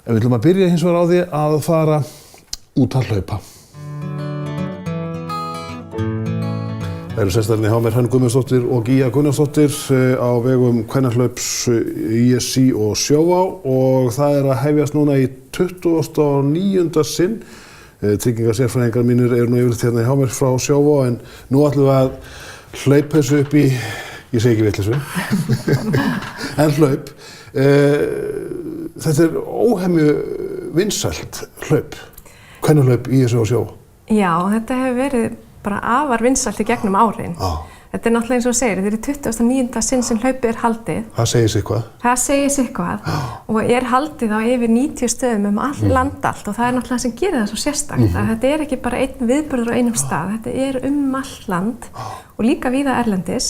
En við ætlum að byrja hins vegar á því að fara út að hlaupa. Það eru sestarnir hjá mér Hrönn Guðmundsdóttir og Gígja Gunnarsdóttir á vegum Kvennahlaups ISÍ og Sjóvá og það að hefjast núna í 29. sinn. Tryggingasérfræðingar mínir eru nú yfirleitt hérna hjá mér frá Sjóvá en nú ætlum við að hlaupa þessu upp í, ég segi ekki vitleysu, en hlaup. Þetta óhemju vinsælt hlaup, kvennahlaup ISÍ og Sjóvá. Já, þetta hefur verið bara afar vinsælt í gegnum árin. Þetta náttúrulega eins og þú segir, þetta er 29. sinn sem hlaupið haldið. Það segir sig hvað? Það segir sig hvað og haldið á yfir 90 stöðum all land allt og það náttúrulega það sem gerir það svo sérstakt. Þetta ekki bara einn viðburður á einum stað, þetta allt land og líka víða erlendis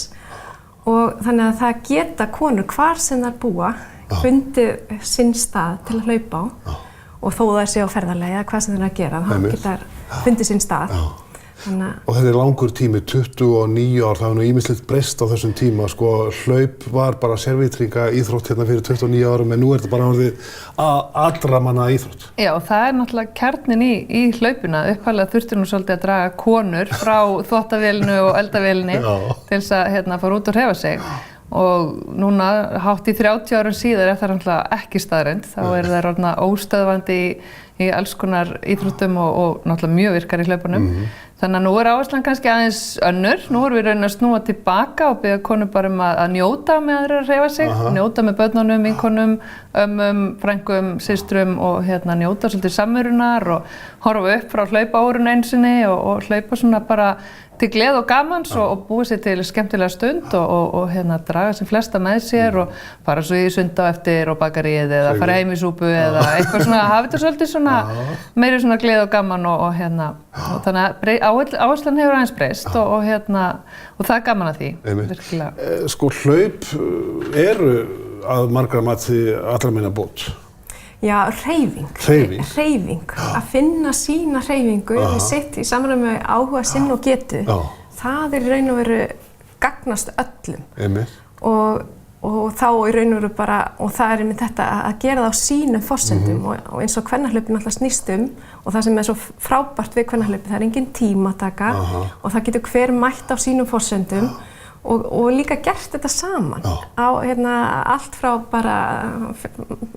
og þannig að það geta konur hvar sem þær búa fundið sinn stað til að hlaupa á og þó það sé á ferðalagi eða hvað sem þær að gera, þá geta þær fundið sinn stað. Og þetta langur tími, 29 ár, það hefur ýmislegt breyst á þessum tíma, sko, hlaup var bara sérvitringa íþrótt hérna fyrir 29 árum en nú þetta bara orðið allra manna íþrótt. Já, það náttúrulega kjarninn í hlaupina, upphaflega þurfti nú svolítið að draga konur frá þvottavélinu og eldavélinu til þess að fara út og hreyfa sig. Og núna, hátt í 30 árum síðar það náttúrulega ekki staðreynd, þá það orðna óstöðvandi í alls konar íþróttum og náttúrulega mjög virkar í hlaupunum. Þannig að nú áherslan kannski aðeins önnur, nú við raunin að snúa tilbaka og biðja konur bara að njóta með aðra að hreyfa sig, njóta með börnunum, vinkonum, ömmum, frængum, systrum og njóta svolítið samverunar og horfa upp frá hlaupáurinn einu sinni og hlaupa svona bara til gleði og gamans og búa sér til skemmtilega stund og draga sem flesta með sér og fara svo í sunda eftir og bakaríið eða fara heim í súpu eða eitthvað svona, hafa þetta svolítið svona meiri svona gleði og gaman og þannig að áherslan hefur aðeins breyst og það gaman að því, virkilega. Sko hlaup eru að margra mati allra meina bót. Já, hreyfing. Að finna sína hreyfingu sitt í samræmi með áhuga sinn og getu. Það í raun og veru gagnast öllum. Og þá í raun og veru bara, og það einmitt þetta að gera það á sínum forsendum og eins og kvennahlaupið náttúrulega snýst og það sem svo frábært við kvennahlaupið, það engin tímataka og það getur hver mætt á sínum forsendum og líka gert þetta saman á allt frá bara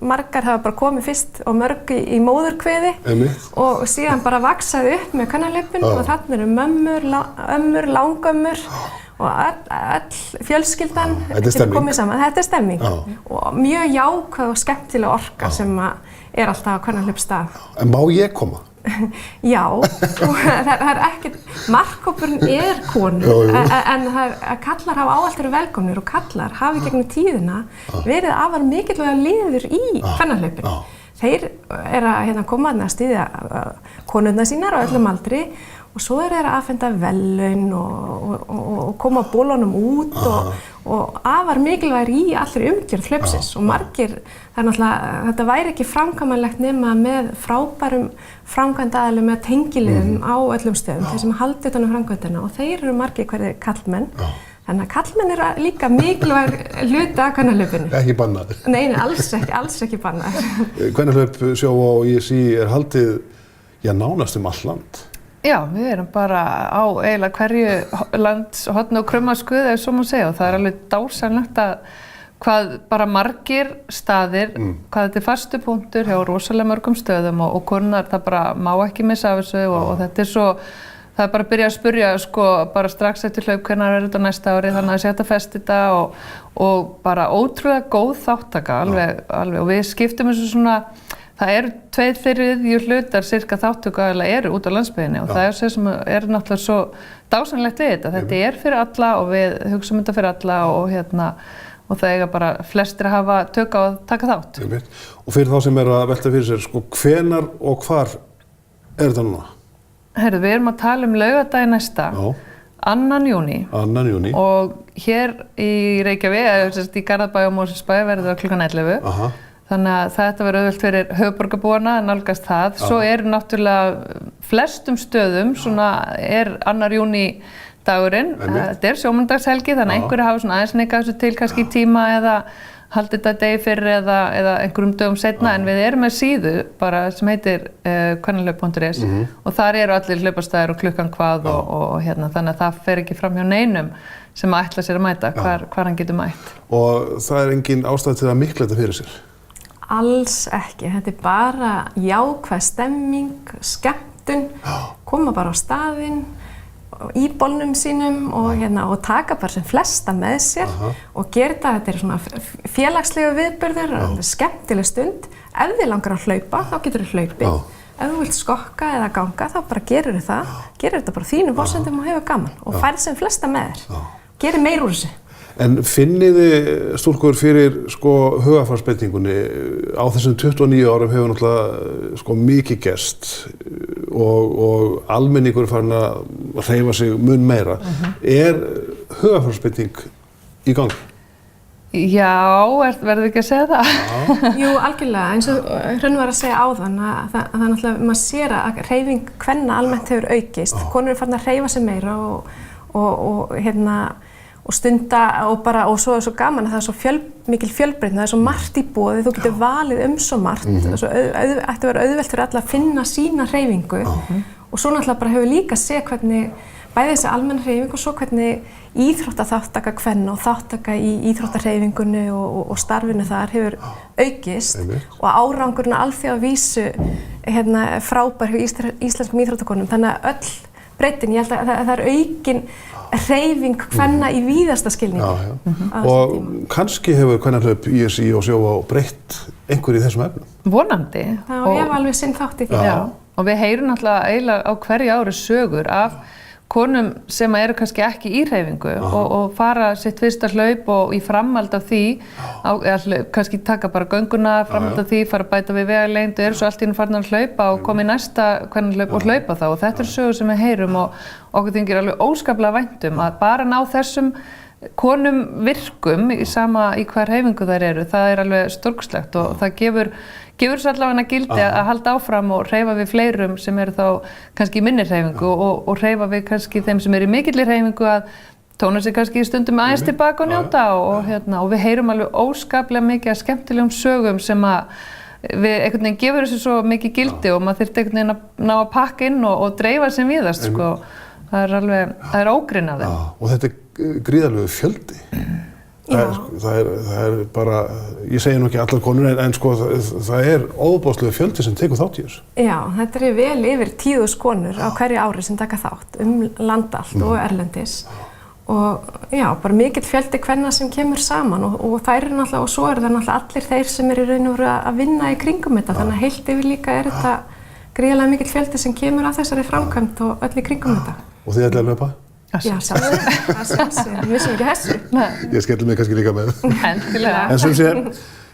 margar hafa bara komið fyrst og mörg í móðurkviði og síðan bara vaksaði upp með kvennahlaupinu og þarna eru mömmur, ömmur, langömmur og öll fjölskyldan getur komið saman. Þetta stemming og mjög jákvæð og skemmtileg orka sem alltaf á kvennahlaupsstað. En má ég koma? Já, það ekkert, markhópurinn konur, en kallar hafa ávallt verið velkomnir og kallar hafi gegnum tíðina verið afar mikilvægur liður í kvennahlaupinu. Þeir að koma að styðja konurnar sínar á öllum aldri og svo þeir að afhenda verðlaun og koma bólunum út og afar mikilvægir í allri umgjörð hlaupsins og margir, þetta væri ekki framkvæmanlegt nema með frábærum framkvæmdaaðilum með tengiliðum á öllum stöðum, þeir sem halda utan um framkvæmdina og þeir eru margir hverjir karlmenn. Þannig að karlmenn líka mikilvægur hluti af kvennahlaupinu. Ekki bannað. Nei, alls ekki bannað. Kvennahlaup Sjóvá og ISÍ haldið, nánast allt land. Já, við erum bara á eiginlega hverju landshorni og krummaskuði ef svo má segja og það alveg dásamlegt að hvað bara margir staðir, hvað þetta fastu punktur hjá rosalega mörgum stöðum og konurnar það bara má ekki missa af þessu og þetta svo, það bara að byrja að spurja sko bara strax eftir hlaup hvenær þetta næsta ári þannig að setja fest þetta og bara ótrúlega góð þáttaka alveg og við skiptum þessu svona. Það eru 2/3 hlutar cirka þátttökuaðilar eru út á landsbyggðinni og það sem náttúrulega svo dásamlegt við þetta. Þetta fyrir alla og við hugsum þetta fyrir alla og það eiga bara flestir að hafa tök á að taka þátt. Og fyrir þá sem að velta fyrir sér, sko, hvenar og hvar þetta núna? Heyrðu, við erum að tala laugardaginn næsta, 2. júní. 2. júní. Og hér í Reykjavík, í Garðabæ og Mosfellsbæ verður það klukkan 11. Þannig að þetta verður auðvelt fyrir höfuðborgarbúana að nálgast það. Svo náttúrulega flestum stöðum, 2. júní dagurinn. Þetta sjómandagshelgi, þannig að einhverju hafa aðeins neikað þessu til kannski í tíma eða haldið þetta degi fyrir eða einhverjum dögum seinna, en við erum með síðu bara sem heitir kvennahlaup.is og þar eru allir hlaupastæðir og klukkan hvað og hérna, þannig að það fer ekki fram hjá neinum sem að ætla sér að mæta, hvar hann getur mætt. Og það engin ástæða til að mikla þetta fyrir sér? Alls ekki, þetta bara jákvæð stemming, skemmtun, koma bara á staðinn í bólnum sínum og taka bara sem flesta með sér og gera þetta er svona félagslegu viðburður, skemmtileg stund. Ef þið langar að hlaupa, þá getur þið hlaupið. Ef þú vilt skokka eða ganga, þá bara gerir það. Gerir þetta bara þínum forsendum og hefur gaman og færð sem flesta með þér. Gerir meir úr þessu. En finniði stúlkur fyrir hugarfarsbreytingunni á þessum 29 árum hefur náttúrulega mikið gerst og almenningur er farin að hreyfa sig mun meira. Er hugarfarsbreyting í gangi? Já, verður við ekki að segja það? Jú, algjörlega, eins og Hrönn var að segja áðan að það náttúrulega, maður sér að hreyfing kvenna almennt hefur aukist. Konur eru farin að hreyfa sig meira og stunda og svo er svo gaman að það er svo mikil fjölbreytni, það er svo margt í boði, þú getur valið svo margt, það ætti að vera auðvelt fyrir alla að finna sína hreyfingu og svo náttúrulega bara hefur líka séð hvernig bæði þessi almenna hreyfing og svo hvernig íþróttaþáttaka kvenna og þáttaka í íþróttahreyfingunni og starfinu þar hefur aukist og árangurinn á alþjóðavísu frábær hjá íslenskum íþróttakonum, þannig að öll breytin, ég held að það er aukin hreyfing kvenna í víðasta skilningi. Og kannski hefur kvennahlaup ISÍ og Sjóvá breytt einhverju í þessum efnum? Vonandi. Það hefur alveg sinn þátt í því. Já, og við heyrum náttúrulega eiginlega á hverju ári sögur af konum sem eru kannski ekki í hreyfingu og fara sitt fyrsta hlaup og í framhald af því, kannski taka bara gönguna, framhald af því, fara að bæta við vegalengd og eru svo allt í einu farnar að hlaupa og koma í næsta kvennahlaup og hlaupa þá og þetta er sögur sem við heyrum og okkur þykir alveg óskaplega vænt að bara ná þessum konum virkum sama í hver hreyfingu þær eru, það er alveg stórkostlegt og það gefur svo allavega gildi að halda áfram og hreyfa við fleirum sem eru þá kannski í minni hreyfingu og hreyfa við kannski þeim sem eru í mikilli hreyfingu að tóna sig kannski stundum aðeins tilbaka og njóta og við heyrum alveg óskaplega mikið af skemmtilegum sögum sem að við einhvern veginn gefur þessu svo mikið gildi og maður þyrfti einhvern veginn að ná að pakka inn og dreifa sem víðast það er ógrinn af þeim. Og þetta er gríðarlegur fjöldi. Það er bara, ég segi nú ekki allar konur en það er óbáslegur fjöldi sem tekur þátt í þessu. Já, þetta er vel yfir 10.000 konur á hverju ári sem taka þátt land allt og erlendis og já, bara mikill fjöldi kvenna sem kemur saman og þær eru náttúrulega og svo eru það náttúrulega allir þeir sem eru í raun og veru að vinna í kringum þetta þannig að heilt yfir líka er þetta gríðarlega mikill fjöldi sem kemur að þessari framkvæmd og öll í kringum þetta. Og þið ætlið að hlaupa? Já, sjálfsögðu, við vissum ekki þessu. Ég skelli mig kannski líka með. Endilega. En sem sé,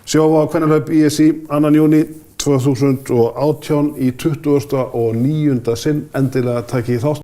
Sjóvá kvennahlaup ISÍ 2. júní 2018 í 29. sinn endilega takið þátt.